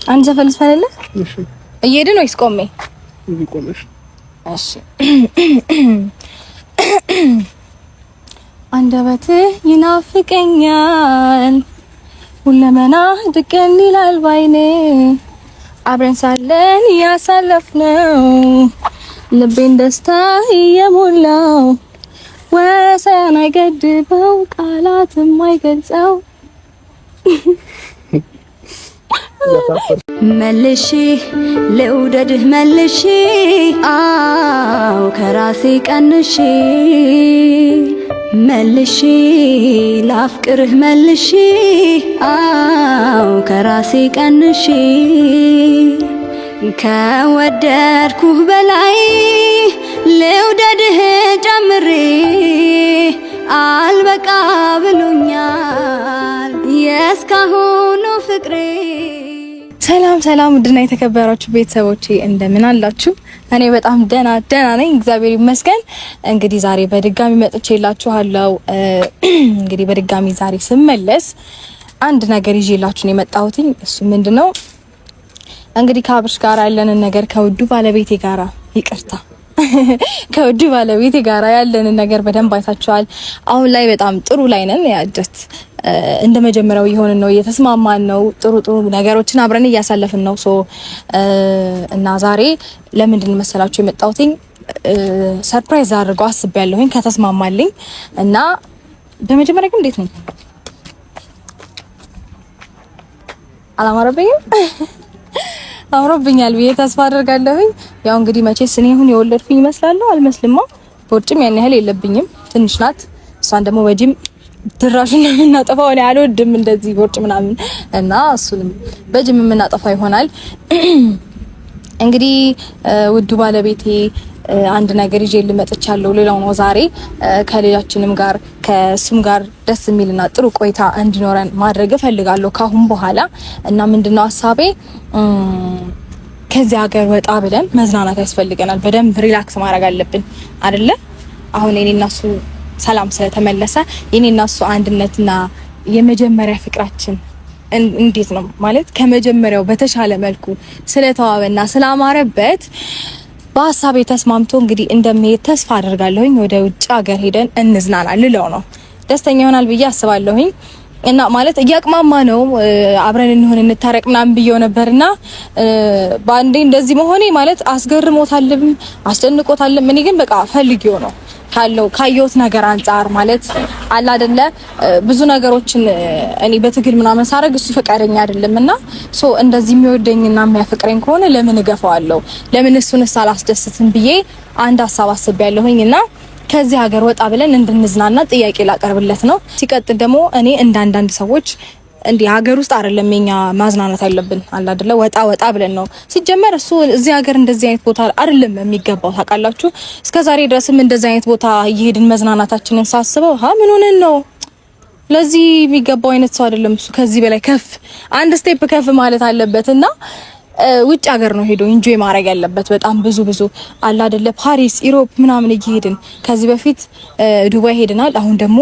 አንድ ዘፈን ልስፈልልህ? እሺ። እየሄድን ወይስ ቆሜ? ቆመሽ። እሺ። አንደበትህ ይናፍቀኛል ሁለመና ድቅን ይላል ባይኔ አብረን ሳለን ያሳለፍነው ልቤን ደስታ እየሞላው ወሰን አይገድበው ቃላትም አይገልጸው መልሺ ልውደድህ መልሺ አው ከራሴ ቀንሺ መልሺ ላፍቅርህ መልሺ አው ከራሴ ቀንሺ ከወደድኩህ በላይ ልውደድህ ጨምሬ አልበቃ ብሎኛል የእስካሁኑ ፍቅሬ። ሰላም ሰላም፣ ውድና የተከበራችሁ ቤተሰቦቼ እንደምን አላችሁ? እኔ በጣም ደና ነኝ፣ እግዚአብሔር ይመስገን። እንግዲህ ዛሬ በድጋሚ መጥቼላችኋለሁ። እንግዲህ በድጋሚ ዛሬ ስመለስ አንድ ነገር ይዤላችሁ ነው የመጣሁት። እሱ ምንድነው? እንግዲህ ከአብርሽ ጋር ያለንን ነገር ከውዱ ባለቤቴ ጋራ ይቅርታ ከውዱ ባለቤቴ ጋራ ያለንን ነገር በደንብ አይታችኋል። አሁን ላይ በጣም ጥሩ ላይ ነን። ያጀት እንደ መጀመሪያው ይሆንን ነው፣ እየተስማማን ነው፣ ጥሩ ነገሮችን አብረን እያሳለፍን ነው። እና ዛሬ ለምንድን መሰላችሁ የመጣሁት? ሰርፕራይዝ አድርገው አስቤያለሁኝ ከተስማማልኝ። እና በመጀመሪያ ግን እንዴት ነው አላማረብኝም? አምሮብኛል ብዬ ተስፋ አደርጋለሁኝ። ያው እንግዲህ መቼስ እኔ አሁን የወለድኩኝ ይመስላል አልመስልማ። ቦርጭም ያን ያህል የለብኝም፣ ትንሽ ናት። እሷን ደግሞ ወጂም ድራሽና የምናጠፋው እኔ አልወድም እንደዚህ ቦርጭ ምናምን እና እሱንም በጅም የምናጠፋ ይሆናል። እንግዲህ ውዱ ባለቤቴ አንድ ነገር ይዤ ልመጥቻለሁ። ሌላው ነው ዛሬ ከሌላችንም ጋር ከሱም ጋር ደስ የሚልና ጥሩ ቆይታ እንዲኖረን ማድረግ እፈልጋለሁ ካሁን በኋላ። እና ምንድነው ሀሳቤ? ከዚህ ሀገር ወጣ ብለን መዝናናት ያስፈልገናል። በደንብ ሪላክስ ማድረግ አለብን አይደለ? አሁን እኔና እሱ ሰላም ስለተመለሰ የኔና እሱ አንድነትና የመጀመሪያ ፍቅራችን እንዴት ነው ማለት ከመጀመሪያው በተሻለ መልኩ ስለተዋበና ስላማረበት በሀሳቤ ተስማምቶ እንግዲህ እንደምሄድ ተስፋ አደርጋለሁኝ። ወደ ውጭ ሀገር ሄደን እንዝናና ልለው ነው። ደስተኛ ይሆናል ብዬ አስባለሁኝ። እና ማለት እያቅማማ ነው አብረን እንሆን እንታረቅ ምናምን ብዬው ነበርና ባንዴ እንደዚህ መሆኔ ማለት አስገርሞታልም አስደንቆታልም። እኔ ግን በቃ ፈልጊው ነው ካየሁት ነገር አንፃር ማለት አለ አይደለ ብዙ ነገሮችን እኔ በትግል ምናምን ሳረግ እሱ ፈቃደኛ አይደለምና እንደዚህ የሚወደኝና የሚያፈቅረኝ ከሆነ ለምን እገፋዋለሁ? ለምን እሱንስ አላስደስትም ብዬ አንድ ሀሳብ አስቤያለሁኝ። እና ከዚህ ሀገር ወጣ ብለን እንድንዝናና ጥያቄ ላቀርብለት ነው። ሲቀጥል ደግሞ እኔ እንዳንዳንድ ሰዎች እንዲህ ሀገር ውስጥ አይደለም የኛ ማዝናናት ያለብን አለ አይደለ ወጣ ብለን ነው። ሲጀመር እሱ እዚህ ሀገር እንደዚህ አይነት ቦታ አይደለም የሚገባው ታውቃላችሁ። እስከዛሬ ድረስም እንደዚህ አይነት ቦታ እየሄድን መዝናናታችንን ሳስበው ምን ሆነን ነው? ለዚህ የሚገባው አይነት ሰው አይደለም እሱ። ከዚህ በላይ አንድ ስቴፕ ከፍ ማለት አለበትና ውጭ ሀገር ነው ሄዶ ኢንጆይ ማድረግ ያለበት። በጣም ብዙ አለ አይደለ ፓሪስ፣ ኢሮፕ ምናምን እየሄድን ከዚህ በፊት ዱባይ ሄደናል። አሁን ደግሞ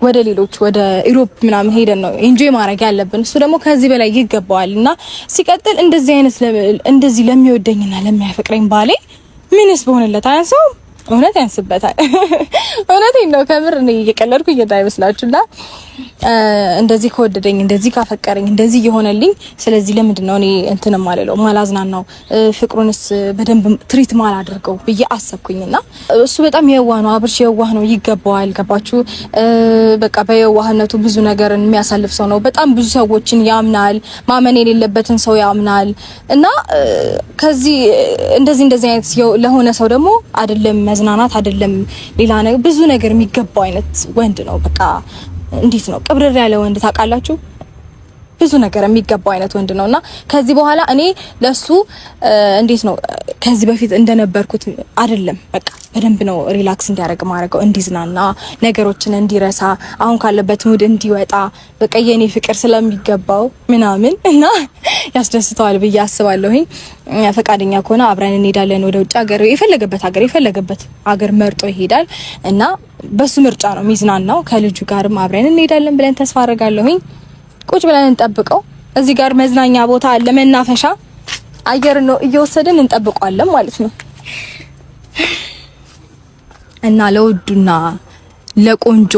ወደ ሌሎች ወደ ኢሮፕ ምናምን ሄደን ነው ኢንጆይ ማድረግ ያለብን። እሱ ደግሞ ከዚህ በላይ ይገባዋልና ሲቀጥል እንደዚህ ለሚወደኝና ለሚያፈቅረኝ ባሌ ምንስ በሆነለት አያንሰው? እውነት ያንስበታል። እውነቴን ነው ከምር እኔ እየቀለድኩ እንዳይመስላችሁና እንደዚህ ከወደደኝ እንደዚህ ካፈቀረኝ እንደዚህ የሆነልኝ ስለዚህ ለምንድን ነው እኔ እንትንም አለለው ማላዝናናው ፍቅሩንስ በደንብ ትሪት ማላደርገው ብዬ አሰብኩኝና እሱ በጣም የዋህ ነው። አብርሽ የዋህ ነው፣ ይገባዋል። ገባችሁ? በቃ በየዋህነቱ ብዙ ነገርን የሚያሳልፍ ሰው ነው። በጣም ብዙ ሰዎችን ያምናል፣ ማመን የሌለበትን ሰው ያምናል። እና ከዚህ እንደዚህ አይነት ለሆነ ሰው ደግሞ አይደለም መዝናናት አይደለም ሌላ ነገር ብዙ ነገር የሚገባው አይነት ወንድ ነው። በቃ እንዴት ነው ቅብርር ያለ ወንድ ታውቃላችሁ? ብዙ ነገር የሚገባው አይነት ወንድ ነውና ከዚህ በኋላ እኔ ለሱ እንዴት ነው ከዚህ በፊት እንደነበርኩት አይደለም። በቃ በደንብ ነው ሪላክስ እንዲያደርግ ማድረገው፣ እንዲዝናና፣ ነገሮችን እንዲረሳ፣ አሁን ካለበት ሙድ እንዲወጣ በቃ የኔ ፍቅር ስለሚገባው ምናምን እና ያስደስተዋል ብዬ አስባለሁኝ። ፈቃደኛ ከሆነ አብረን እንሄዳለን ወደ ውጭ ሀገር፣ የፈለገበት ሀገር መርጦ ይሄዳል እና በሱ ምርጫ ነው የሚዝናናው። ከልጁ ጋርም አብረን እንሄዳለን ብለን ተስፋ አደርጋለሁኝ። ቁጭ ብለን እንጠብቀው። እዚህ ጋር መዝናኛ ቦታ አለ፣ መናፈሻ አየር ነው እየወሰድን እንጠብቀዋለን ማለት ነው። እና ለውዱና ለቆንጆ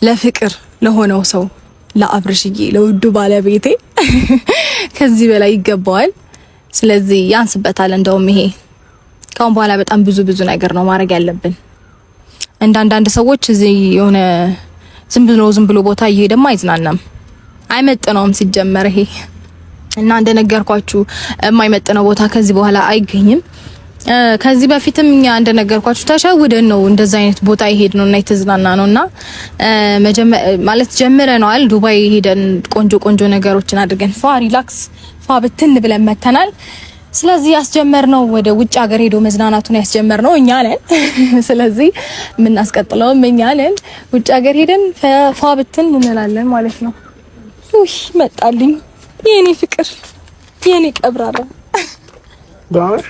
ለፍቅር ለሆነው ሰው ለአብርሽዬ ለውዱ ባለቤቴ ከዚህ በላይ ይገባዋል። ስለዚህ ያንስበታል። እንደውም ይሄ ካሁን በኋላ በጣም ብዙ ነገር ነው ማድረግ ያለብን። አንዳንድ ሰዎች እዚህ የሆነ ዝም ብሎ ቦታ እየሄደማ አይዝናናም፣ አይመጥነውም ሲጀመር ይሄ እና እንደነገርኳችሁ የማይመጥነው ቦታ ከዚህ በኋላ አይገኝም። ከዚህ በፊትም እኛ እንደነገርኳችሁ ተሸውደን ነው እንደዛ አይነት ቦታ ይሄድ ነውና የተዝናና ነውና ማለት ጀምረናል። ዱባይ ሄደን ቆንጆ ነገሮችን አድርገን ሪላክስ ብትን ብለን መተናል። ስለዚህ ያስጀመርነው ወደ ውጭ ሀገር ሄዶ መዝናናቱን ያስጀመርነው እኛ ነን። ስለዚህ የምናስቀጥለው እኛ ነን። ውጭ ሀገር ሄደን ብትን እንላለን ማለት ነው። ውይ መጣልኝ የኔ ፍቅር የኔ ቀብራራ ዳር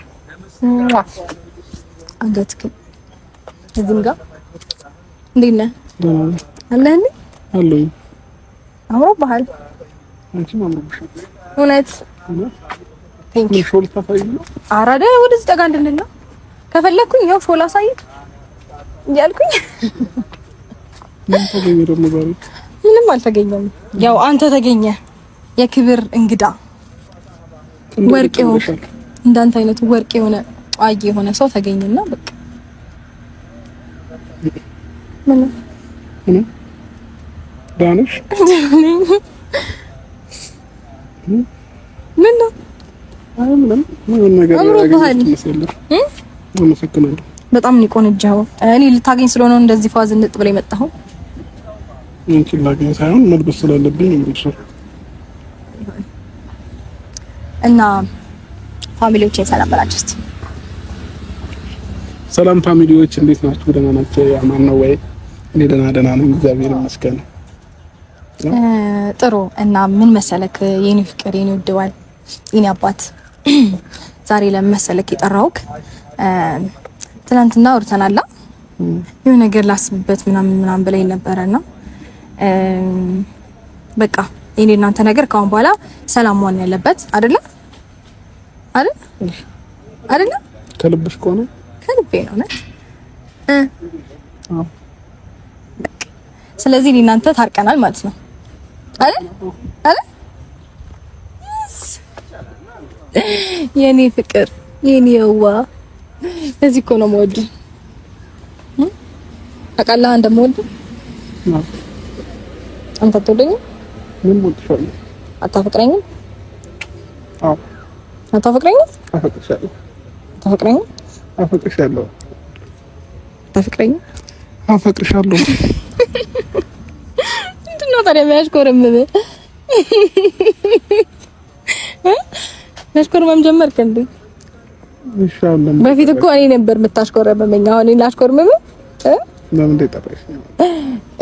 አንገትክ እዚህም ጋር እንዴት ነህ? አለኝ አለኝ አምሮብሃል። አንቺ ማምሮብሽ እውነት ቴንክ ዩ ሾል ታፋይ ነው። አራዳ ወደዚህ ጠጋ እንድንል ነው ከፈለኩኝ ያው ሾል አሳይት እያልኩኝ ምን ተገኘ ደግሞ ዛሬ? ምንም አልተገኘም። ያው አንተ ተገኘ የክብር እንግዳ ወርቅ የሆነ እንዳንተ አይነት ወርቅ የሆነ ቋይ የሆነ ሰው ተገኘና በቃ ምን ዳንሽ ምን ነው ምን ነገር ያገኘሽ አመሰግናለሁ። በጣም ነው ቆንጆው። እኔ ልታገኝ ስለሆነ እንደዚህ ፋዝ እንጥ ብለ የመጣው እንቺ ላገኝ ሳይሆን መልበስ ስላለብኝ ነው። እና ፋሚሊዎች ሰላም በላችሁ እስቲ። ሰላም ፋሚሊዎች እንዴት ናችሁ? ደህና ናችሁ? አማን ነው ወይ? እኔ ደህና ነኝ እግዚአብሔር ይመስገን። ጥሩ። እና ምን መሰለክ የኔ ፍቅር የኔ ውድዋል የኔ አባት ዛሬ ለመሰለክ የጠራውክ ትናንትና አውርተናል። የሆነ ነገር ላስብበት ምናምን ብለኝ ነበርና በቃ የኔ እናንተ ነገር ካሁን በኋላ ሰላም መሆን ያለበት አይደለ? ከልብሽ ከሆነ ከልቤ ነው ነህ። ስለዚህ እኔ እናንተ ታርቀናል ማለት ነው አይደል? የኔ ፍቅር የኔ የዋ እዚህ እኮ ነው የምወድህ። አቃላ እንደምወድህ አንተ አትወደኝም? ምን ወጥሻለሁ? አታፈቅረኝም? አዎ አታፈቅረኝም? አፈቅርሻለሁ። አታፈቅረኝም? አፈቅርሻለሁ። አታፈቅረኝም? አፈቅርሻለሁ። ምንድን ነው ታዲያ የሚያሽኮረምም? ማሽኮረመም ጀመርክ እንዴ? ኢንሻአላህ በፊት እኮ እኔ ነበር የምታሽኮረመመኝ። አሁን እኔ ላሽኮረመም ለምን እንደጠራሽ?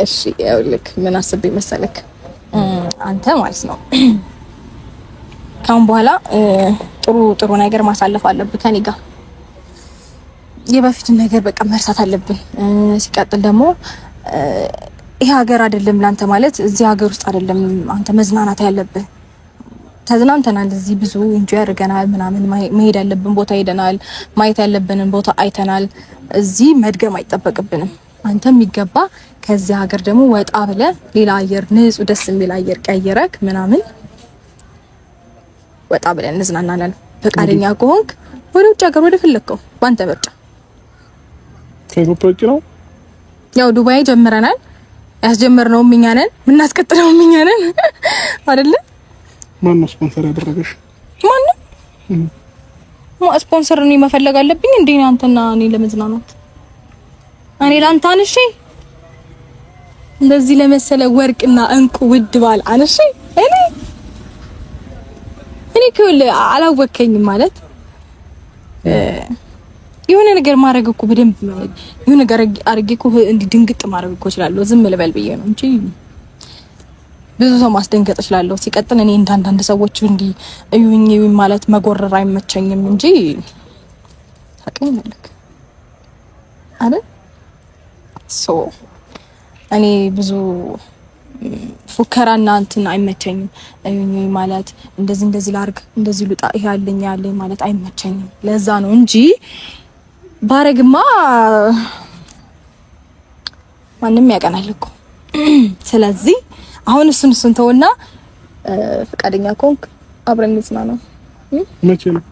እሺ ይኸውልህ ምን አስቤ መሰለክ አንተ ማለት ነው ካሁን በኋላ ጥሩ ነገር ማሳለፍ አለብህ ከኔ ጋር። የበፊቱን ነገር በቃ መርሳት አለብን። ሲቀጥል ደግሞ ይሄ ሀገር አይደለም ላንተ ማለት እዚህ ሀገር ውስጥ አይደለም አንተ መዝናናት ያለብህ። ተዝናንተናል፣ እዚህ ብዙ ኢንጆይ አድርገናል ምናምን፣ መሄድ ያለብን ቦታ ሄደናል፣ ማየት ያለብንን ቦታ አይተናል። እዚህ መድገም አይጠበቅብንም። አንተ የሚገባ ከዚህ ሀገር ደግሞ ወጣ ብለህ ሌላ አየር ንጹህ ደስ የሚል አየር ቀይረክ ምናምን ወጣ ብለን እንዝናናለን። ፈቃደኛ ከሆንክ ወደ ውጭ ሀገር ወደ ፈለከው ባንተ ምርጫ። ከኢትዮጵያ ነው ያው ዱባይ ጀምረናል። ያስጀመርነው እኛ ነን፣ የምናስቀጥለው እኛ ነን አይደለ? ማን ነው ስፖንሰር ያደረገሽ? ማን ነው ስፖንሰር? እኔ መፈለግ አለብኝ እንዴ አንተና እኔ ለመዝናናት? እኔ ላንተ አንሺ እንደዚህ ለመሰለ ወርቅና እንቁ ውድ ባል አንሺ እኔ ከሁሉ አላወከኝም ማለት የሆነ ነገር ማድረግ እኮ በደንብ የሆነ ነገር አድርጌ እኮ እንዲ ድንግጥ ማድረግ እኮ እችላለሁ። ዝም ልበል ብዬ ነው እንጂ ብዙ ሰው ማስደንገጥ እችላለሁ። ሲቀጥል እኔ እንዳንዳንድ ሰዎች እንዲ እዩኝ ማለት መጎረር አይመቸኝም እንጂ ታውቀኛለህ አይደል? እኔ ብዙ ፉከራና እንትን አይመቸኝም ማለት እንደዚህ ላርግ እንደዚህ ልጣ ይሄ ያለኝ ማለት አይመቸኝም። ለዛ ነው እንጂ ባረግማ ማንም ያቀናል እኮ። ስለዚህ አሁን እሱን ተውና ፈቃደኛ ኮንክ አብረን እንጽናና። መቼ ነው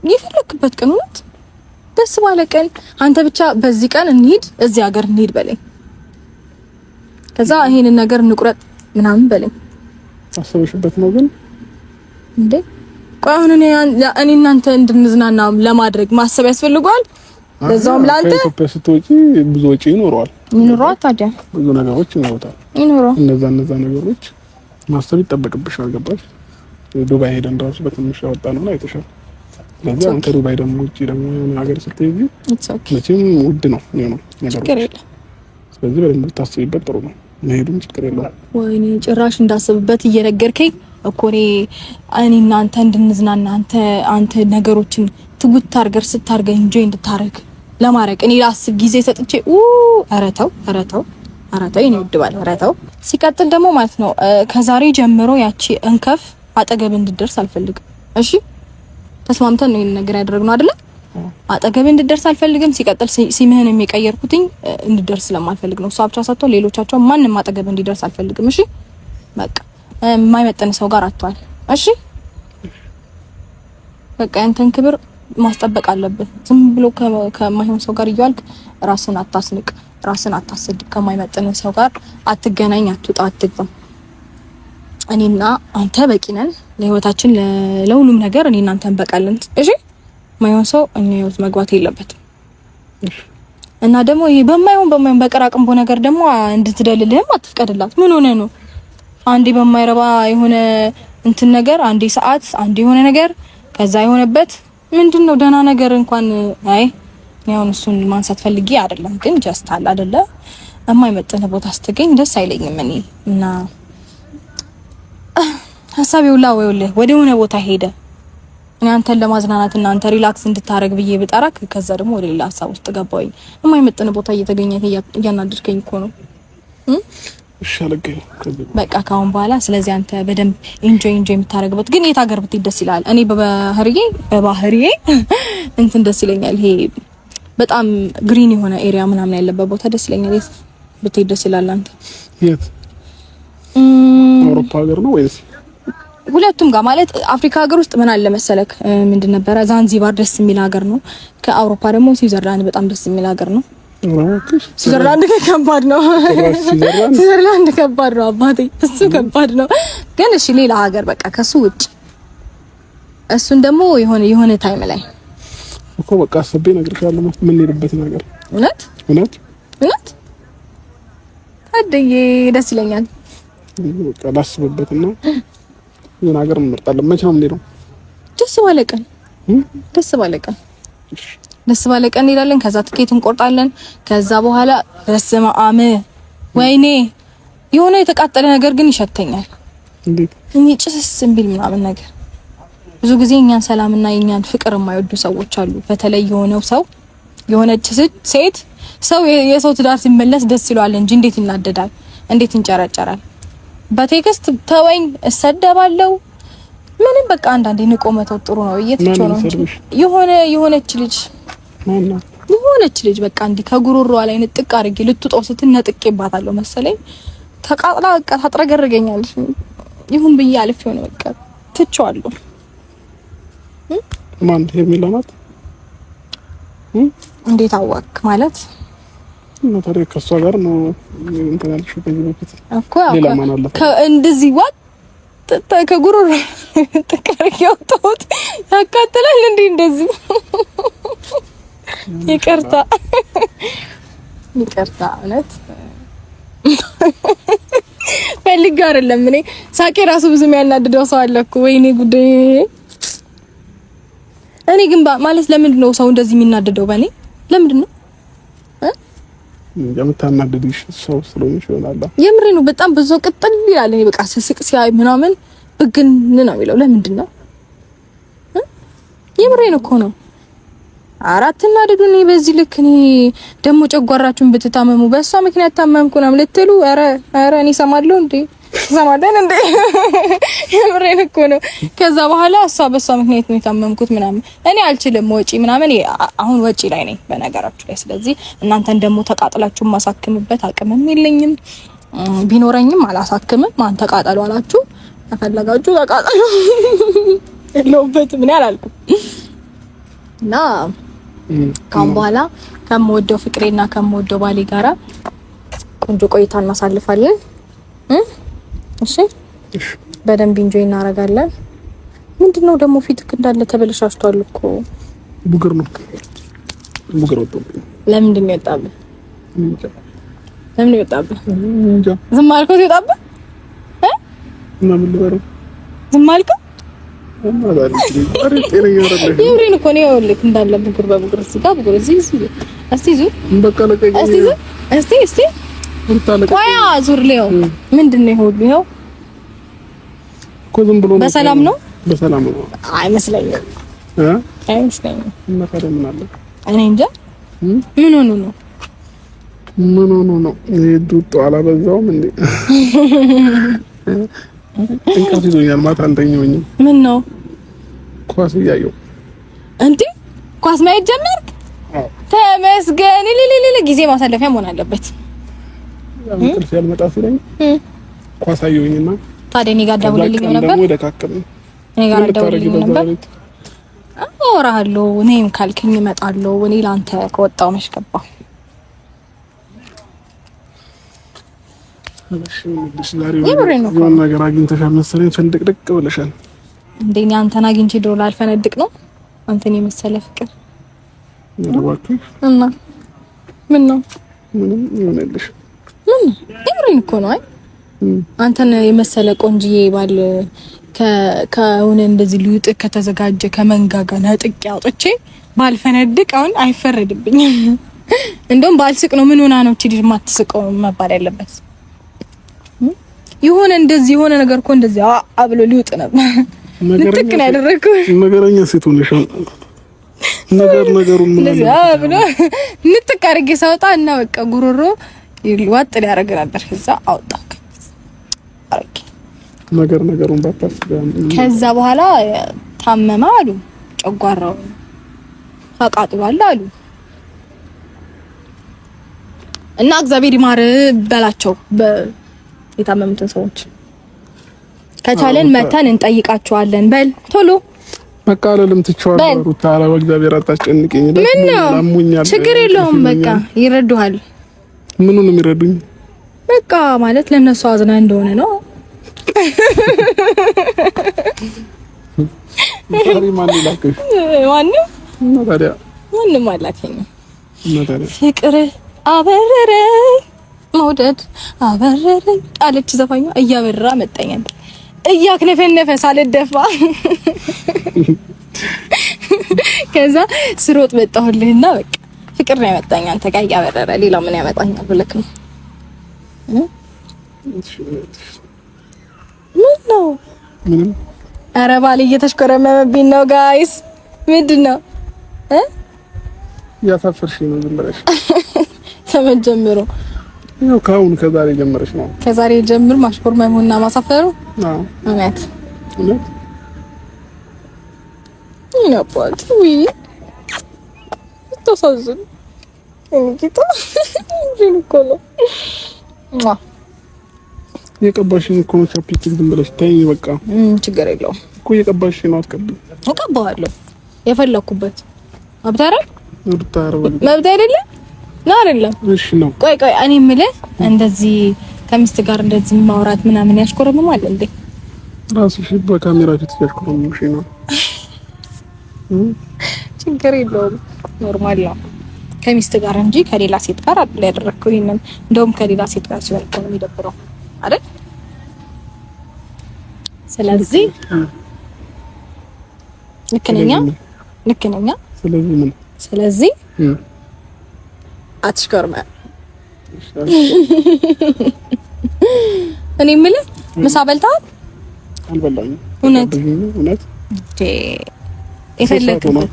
የፈለክበት ቀን? እውነት ደስ ባለ ቀን አንተ ብቻ በዚህ ቀን እንሂድ፣ እዚህ ሀገር እንሂድ በለኝ። ከዛ ይሄንን ነገር እንቁረጥ ምናምን በለኝ። አሰብሽበት ነው ግን እንዴ? ቆይ አሁን እኔ እናንተ እንድንዝናና ለማድረግ ማሰብ ያስፈልጋል። ለዛውም ላንተ ከኢትዮጵያ ስትወጪ ብዙ ወጪ ይኖረዋል። ታዲያ ብዙ ነገሮች ይኖራል። እነዛ ነገሮች ማሰብ ይጠበቅብሻል። ገባሽ? ዱባይ ሄደን ራሱ በትንሽ ያወጣነው ነው አይተሻል። ስለዚህ አንተ ዱባይ ደግሞ ውጪ ደግሞ የሆነ ሀገር ስትሄጂ መቼም ውድ ነው ነገሮች። ስለዚህ በደንብ ታስቢበት ጥሩ ነው። መሄዱም ችግር የለውም። ወይኔ ጭራሽ እንዳስብበት እየነገርከኝ እኮ እኔ እናንተ እንድንዝናና አንተ ነገሮችን ትጉት አድርገህ ስታርገኝ ኢንጆይ እንድታረግ ለማድረግ እኔ ላስብ ጊዜ ሰጥቼ ኧረ ተው የኔ ውድ ባል ኧረ ተው። ሲቀጥል ደግሞ ማለት ነው ከዛሬ ጀምሮ ያቺ እንከፍ አጠገብ እንድትደርስ አልፈልግም። እሺ ተስማምተን ነው ይሄን ነገር ያደረግነው አይደለ? አጠገብ እንድትደርስ አልፈልግም። ሲቀጥል ሲምህን የሚቀየርኩትኝ እንድትደርስ ስለማልፈልግ ነው። እሷ ብቻ ሳትሆን ሌሎቻቸው ማንንም አጠገብ እንዲደርስ አልፈልግም። እሺ በቃ የማይመጥን ሰው ጋር አትዋል። እሺ በቃ ያንተን ክብር ማስጠበቅ አለብን። ዝም ብሎ ከማይሆን ሰው ጋር እያልክ ራስን አታስንቅ፣ ራስን አታስድብ። ከማይመጥን ሰው ጋር አትገናኝ፣ አትውጣ፣ አትግባ። እኔና አንተ በቂ ነን ለህይወታችን፣ ለሁሉም ነገር እኔና አንተ እንበቃለን። እሺ ማይሆን ሰው እኛ ህይወት መግባት የለበትም። እና ደግሞ ይሄ በማይሆን በቀራቅንቦ ነገር ደግሞ እንድትደልልህም አትፍቀድላት። ምን ሆነ ነው አንዴ በማይረባ የሆነ እንትን ነገር አንዴ ሰዓት አንዴ የሆነ ነገር ከዛ የሆነበት ምንድነው? ደህና ነገር እንኳን አይ ያው እሱን ማንሳት ፈልጌ አይደለም፣ ግን ጀስት አለ አይደለ የማይመጥን ቦታ ስትገኝ ደስ አይለኝም እኔ እና ሐሳቤው ወደ ሆነ ቦታ ሄደ። እኔ አንተን ለማዝናናት እና አንተ ሪላክስ እንድታረግ ብዬ ብጠራክ ከዛ ደግሞ ወደ ሌላ ሐሳብ ውስጥ ገባሁኝ። የማይመጥን ቦታ እየተገኘ እያናደድከኝ እኮ ነው። እሺ አለገኝ በቃ ካሁን በኋላ ስለዚህ አንተ በደንብ ኢንጆይ የምታረግበት ግን የት ሀገር ብትሄድ ደስ ይላል? እኔ በባህሪዬ እንትን ደስ ይለኛል። ይሄ በጣም ግሪን የሆነ ኤሪያ ምናምን ያለበት ቦታ ደስ ይለኛል። የት ብትሄድ ደስ ይላል አንተ? የት? አውሮፓ ሀገር ነው ወይስ ሁለቱም ጋር? ማለት አፍሪካ ሀገር ውስጥ ምን አለ መሰለክ፣ ምንድን ነበረ ዛንዚባር ደስ የሚል ሀገር ነው። ከአውሮፓ ደግሞ ስዊዘርላንድ በጣም ደስ የሚል ሀገር ነው። ስዊዘርላንድ ከባድ ነው። ስዊዘርላንድ ከባድ ነው አባቴ፣ እሱ ከባድ ነው። ግን እሺ ሌላ ሀገር በቃ ከሱ ውጭ እሱን ደግሞ የሆነ ታይም ላይ እኮ በቃ አስቤ እነግርሻለሁ ምን ሄድበት ነገር። እውነት ታድዬ ደስ ይለኛል። በቃ ላስብበትና የሆነ ሀገር እንመርጣለን። መቼ ነው የምንሄደው? ደስ ባለ ቀን እንሄዳለን። ከዛ ትኬት እንቆርጣለን። ከዛ በኋላ በስመ አብ ወይኔ የሆነ የተቃጠለ ነገር ግን ይሸተኛል። እንዴት? እኔ ጭስ እምቢል ምናምን ነገር ብዙ ጊዜ እኛን ሰላምና የኛን ፍቅር የማይወዱ ሰዎች አሉ። በተለይ የሆነች ሴት ሰው የሰው ትዳር ሲመለስ ደስ ይለዋል እንጂ እንዴት ይናደዳል? እንዴት ይንጨረጨራል? በቴክስት ተወኝ እሰደባለሁ ምንም በቃ አንዳንዴ ንቆ መተው ጥሩ ነው። እየተቾ ነው እንጂ የሆነች ልጅ በቃ እንዲህ ከጉሮሮዋ ላይ ንጥቅ አድርጌ ልትጦው ስትነጥቄባታለሁ መሰለኝ። ተቃጥላ በቃ ታጥረገረገኛለች። ይሁን ብዬ አልፌው ነው በቃ ትቼዋለሁ። ማን ሄርሜላ ናት? እንዴት አወቅ ማለት ነው? ታዲያ ከሷ ጋር ነው እንትን ያልሽው ከዚህ በፊት እኮ ሌላ ማን አለ? እንደዚህ ዋት ከጉሮሮ ተቀርቅ ያወጣሁት ያቃጥላል እንዴ? እንደዚህ ይቅርታ እውነት ፈልጌ አይደለም። እኔ ሳቄ ራሱ ብዙ የሚያናድደው ሰው አለ እኮ። ወይኔ ጉዴ! እኔ ግን ማለት ለምንድን ነው ሰው እንደዚህ የሚናደደው በእኔ? ለምንድን ነው የምታናደድሽ? ሰው ስለሆነሽ ይሆናል። የምሬ ነው። በጣም ብዙ ቅጥል ይላል። እኔ በቃ ስስቅ ሲያይ ምናምን ብግን ነው የሚለው። ለምንድን ነው? የምሬ ነው እኮ ነው። አራት እና ደዱኒ በዚህ ልክ እኔ ደግሞ ጨጓራችሁን ብትታመሙ በእሷ ምክንያት ታመምኩ ነው ልትሉ? ኧረ እኔ ሰማለሁ እንዴ ሰማደን እንዴ የምሬን እኮ ነው። ከዛ በኋላ እሷ በእሷ ምክንያት ነው የታመምኩት ምናምን እኔ አልችልም ወጪ ምናምን አሁን ወጪ ላይ ነኝ በነገራችሁ ላይ። ስለዚህ እናንተን ደግሞ ተቃጥላችሁ ማሳክምበት አቅምም የለኝም፣ ቢኖረኝም አላሳክምም። ማን ተቃጠሉ አላችሁ? ተፈለጋችሁ ተቃጠሉ የለውበትም እኔ አላልኩም። እና ካሁን በኋላ ከምወደው ፍቅሬና ከምወደው ባሌ ጋራ ቆንጆ ቆይታ እናሳልፋለን። እሺ በደንብ ኢንጆይ እናደርጋለን። ምንድነው ደግሞ ፊትክ እንዳለ ተበለሻሽቷል እኮ። ቡግር ነው ቡግር ወጣብኝ። ለምንድን ነው የወጣብህ? ለምን የወጣብህ? ዝም አልከው ሲወጣብህ እና ምን ልበረው? ዝም አልከው? የምሬን እኮ ነው። ይኸውልህ እንዳለ ቡግር በቡግር እዚህ ጋር ቡግር እዚህ እስቲ ዙር በቃ ለቀኝ እስቲ ቆያ ዙር ሊው ምንድነው ይሁን ይኸው እኮ ዝም ብሎ በሰላም ነው። በሰላም ነው አይመስለኝም አይመስለኝም። እና ታዲያ ምን አለ? እኔ እንጃ ምን ሆኖ ነው ዱጦ አላበዛውም እንዴ? እንቅልፍ ይዞኛል ማታ አልተኛሁኝም። ምን ነው ኳስ እያየሁ እንዴ? ኳስ ማየት ጀመርክ? ተመስገን። ጊዜ ማሳለፊያ መሆን አለበት። እንቅልፍ ያልመጣ ሲለኝ ኳስ አየሁኝና ታዲያ እኔ ጋር ደውልልኝ ነበር። ደግሞ ደካከመኝ። እኔ ጋር ደውልልኝ ነበር። አወራለሁ። እኔም ካልከኝ እመጣለሁ። እኔ ላንተ ከወጣው መሽከባው እሺ ዛሬ የሆነ ነገር አግኝተሻል መሰለኝ። ፍንድቅድቅ ብለሻል። እንደኔ አንተን አግኝቼ ዶላር አልፈነድቅ ነው አንተን የመሰለ ፍቅር ነው። እና ምን ነው ምንም ይሆንልሽ ምን ይብሪን እኮ ነው። አይ አንተን የመሰለ ቆንጅዬ ባል ከሆነ እንደዚህ ሊውጥ ከተዘጋጀ ከመንጋጋ ነጥቄ አውጥቼ ባልፈነድቅ አሁን አይፈረድብኝም። እንደውም ባልስቅ ነው ምን ሆና ነው እቺ ልጅ ማትስቀው መባል ያለበት። የሆነ እንደዚህ የሆነ ነገር እኮ እንደዚህ አብሎ ሊውጥ ነበር። ንጥቅ ነው ያደረገው። ነገረኛ ሴት ሆነሽ ነገሩን ምን አብሎ ንጥቅ አድርጌ ሳውጣ እና በቃ ጉሮሮ ዋጥ ሊያደርግ ነበር። ከዛ አውጣክ አረክ ነገሩን ባታስብ። ከዛ በኋላ ታመማ አሉ፣ ጨጓራው አቃጥሏል አሉ እና እግዚአብሔር ይማር በላቸው የታመሙትን ሰዎች። ከቻለን መተን እንጠይቃቸዋለን። በል ቶሎ በቃ አለልም ትቻለሁ። ሩታ አላው እግዚአብሔር አታስጨንቀኝ። ለሙኛል ችግር የለውም በቃ ይረዱሃል። ምኑን ነው የሚረዱኝ? በቃ ማለት ለነሱ አዝና እንደሆነ ነው። ታሪ ማን ይላክሽ? ማንም ታዲያ ማንም አላከኝ። ታዲያ ፍቅር አበረረኝ መውደድ አበረረኝ አለች ዘፋኛ። እያበራ መጣኛል እያክነፈነፈ ሳልደፋ ከዛ ስሮጥ መጣሁልህና በቃ ፍቅር ነው ያመጣኝ አንተ ጋር እያበረረ ሌላ ምን ያመጣኛል ብለክ ነው። ምን ነው ምንም። ኧረ ባል እየተሽኮረመመብኝ ነው ጋይስ። ምንድነው ያሳፈርሽ ነው ዝም ብለሽ ተመጀመሩ ነው ካሁን ከዛሬ ጀምረሽ ነው። ከዛሬ ጀምር ማሽኮርመሙና ማሳፈሩ? አዎ እውነት ይናባል ወይ ተሳዝን እንግዲህ እንኮሎ የቀባሽኝ እኮ ነው። ቻፕስቲክ ዝም ብለሽ ተይኝ በቃ። ችግር የለውም እኮ የቀባሽኝ ነው። አትቀበል። እቀባዋለሁ የፈለኩበት አብታራ መብት አይደለም ነው አይደለም? እሺ ነው። ቆይ እኔ የምልህ እንደዚህ ከሚስት ጋር እንደዚህ ማውራት ምናምን ያሽኮረመማል እንዴ? ራስሽ በካሜራ ፊት ያሽኮረመምሽ ነው። ችግር የለውም ኖርማል ነው። ከሚስት ጋር እንጂ ከሌላ ሴት ጋር አይደል ያደረኩት። ይሄንን እንደውም ከሌላ ሴት ጋር ሲሆን እኮ ነው የሚደብረው አይደል? ስለዚህ ልክ ነኝ። ስለዚህ አትሽኮርመ። እኔ የምልህ ምሳ በልተሃል? አልበላኝም። እውነት የፈለክበት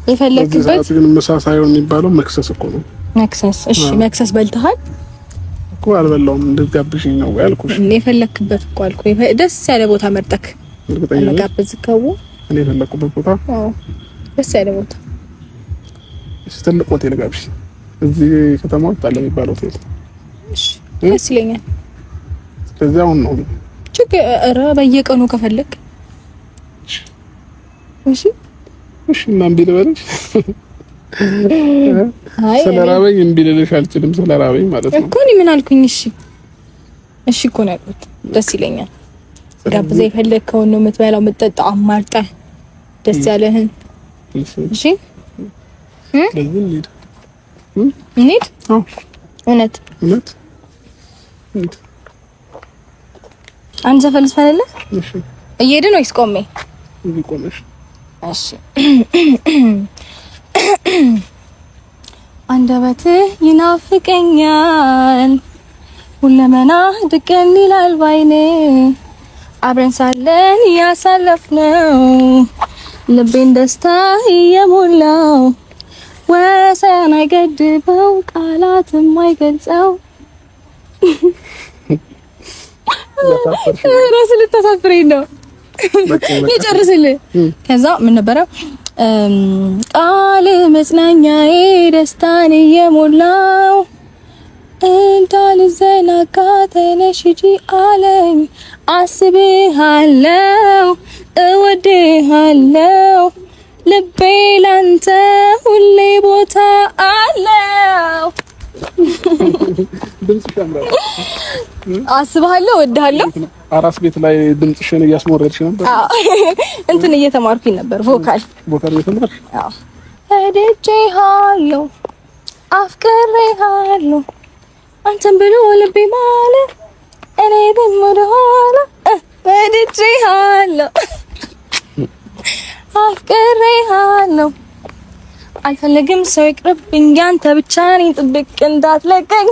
የፈለክበት ግን ምሳ ሳይሆን የሚባለው መክሰስ እኮ ነው። መክሰስ እሺ፣ መክሰስ በልተሃል እኮ? አልበላሁም። እንድትጋብዥኝ ነው ያልኩሽ። የፈለክበት እኮ አልኩ። ደስ ያለ ቦታ መርጠክ ለጋብዝከው። እኔ የፈለኩበት ቦታ? አዎ፣ ደስ ያለ ቦታ። እሺ፣ ትልቅ ሆቴል ጋብዥ። እዚህ ከተማ ውስጥ አለ የሚባለው ሆቴል። እሺ፣ ደስ ይለኛል። ስለዚህ አሁን ነው ኧረ በየቀኑ ከፈለክ እሺ እሺ። እና እምቢ ልበልሽ? አይ ስለራበኝ እምቢ ልልሽ አልችልም። ስለራበኝ ማለት ነው እኮ። እኔ ምን አልኩኝ? እሺ እሺ እኮ ነው ያልኩት። ደስ ይለኛል። ጋብዘህ የፈለከውን ነው የምትበላው የምትጠጣው፣ አማርጠህ ደስ ያለህን። እሺ ለዚህ እንሂድ። አዎ እውነት አንተ ፈልስ ፈለለ። እሺ እየሄድን ወይስ ቆሜ? ቆመሽ። እሺ አንደበትህ ይናፍቀኛል፣ ሁለመና ድቅን ይላል ባይኔ፣ አብረን ሳለን ያሳለፍነው ልቤን ደስታ እየሞላው፣ ወሰን አይገድበው ቃላትም አይገልጸው። ራስ ልታሳፍረኝ ነው። ልጨርስልህ። ከዛ ምን ነበረ? ቃል መጽናኛዬ ደስታን እየሞላው፣ እንዳልዘናጋ ተነሽ ሂጂ አለኝ። አስብሃለው እወድሃለው፣ ልቤ ላንተ ሁሌ ቦታ አለው። አስብሃለሁ እወድሃለሁ። አራስ ቤት ላይ ድምጽሽን እያስሞረድሽ ነበር? እንትን እየተማርኩኝ ነበር። ቮካል እየተማርሽ? አዎ። ወድጄሃለሁ አፍቅሬሃለሁ አንተን ብሎ ልቤ ማለት እኔ ደግሞ ወደኋላ ወድጄሃለሁ አፍቅሬሃለሁ አልፈልግም ሰው ይቅርብኝ፣ አንተ ብቻ ነኝ ጥብቅ እንዳትለቀኝ።